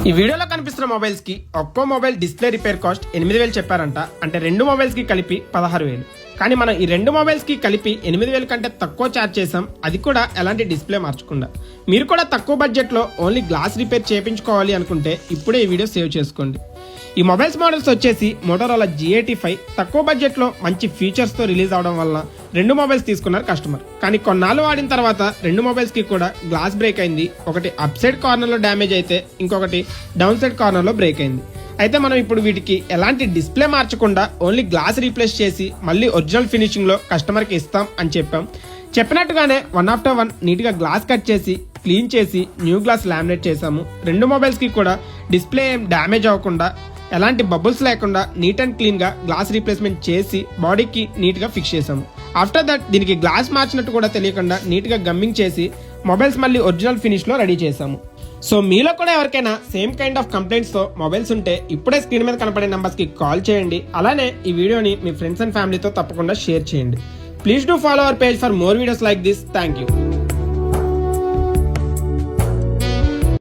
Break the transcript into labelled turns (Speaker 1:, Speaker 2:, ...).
Speaker 1: ఈ వీడియోలో కనిపిస్తున్న మొబైల్స్ కి ఒక్కో మొబైల్ డిస్ప్లే రిపేర్ కాస్ట్ 8,000 చెప్పారంట. అంటే రెండు మొబైల్స్ కి కలిపి 16,000. కానీ మనం ఈ రెండు మొబైల్స్ కి కలిపి 8,000 కంటే తక్కువ ఛార్జ్ చేసాం, అది కూడా ఎలాంటి డిస్ప్లే మార్చకుండా. మీరు కూడా తక్కువ బడ్జెట్ లో ఓన్లీ గ్లాస్ రిపేర్ చేయించుకోవాలి అనుకుంటే ఇప్పుడే ఈ వీడియో సేవ్ చేసుకోండి. ఈ మొబైల్స్ మోడల్స్ వచ్చేసి మోటోరోలా G85 తక్కువ బడ్జెట్ లో మంచి ఫీచర్స్ తో రిలీజ్ అవడం వల్ల రెండు మొబైల్స్ తీసుకున్నారు కస్టమర్. కానీ కొన్నాళ్ళు వాడిన తర్వాత రెండు మొబైల్స్ కి కూడా గ్లాస్ బ్రేక్ అయింది. ఒకటి అప్ సైడ్ కార్నర్ లో డ్యామేజ్ అయితే ఇంకొకటి డౌన్ సైడ్ కార్నర్ లో బ్రేక్ అయింది. అయితే మనం ఇప్పుడు వీటికి ఎలాంటి డిస్ప్లే మార్చకుండా ఓన్లీ గ్లాస్ రీప్లేస్ చేసి మళ్ళీ ఒరిజినల్ ఫినిషింగ్ లో కస్టమర్ కి ఇస్తాం అని చెప్పినట్టుగానే వన్ ఆఫ్టర్ వన్ నీట్ గా గ్లాస్ కట్ చేసి క్లీన్ చేసి న్యూ గ్లాస్ లామినేట్ చేసాము. రెండు మొబైల్స్ కి కూడా డిస్ప్లే ఏం డ్యామేజ్ అవ్వకుండా ఎలాంటి బబుల్స్ లేకుండా నీట్ అండ్ క్లీన్ గా గ్లాస్ రీప్లేస్మెంట్ చేసి బాడీకి నీట్ గా ఫిక్స్ చేసాము. ఆఫ్టర్ దట్ దీనికి గ్లాస్ మార్చినట్టు కూడా తెలియకుండా నీట్ గా గమ్మింగ్ చేసి మొబైల్స్ మళ్ళీ ఒరిజినల్ ఫినిష్ లో రెడీ చేసాము. సో మీలో కూడా ఎవరికైనా సేమ్ కైండ్ ఆఫ్ కంప్లైంట్స్ తో మొబైల్స్ ఉంటే ఇప్పుడే స్క్రీన్ మీద కనపడే నంబర్స్ కి కాల్ చేయండి. అలానే ఈ వీడియోని మీ ఫ్రెండ్స్ అండ్ ఫ్యామిలీతో తప్పకుండా షేర్ చేయండి. Please do follow our page for more videos like this. Thank you.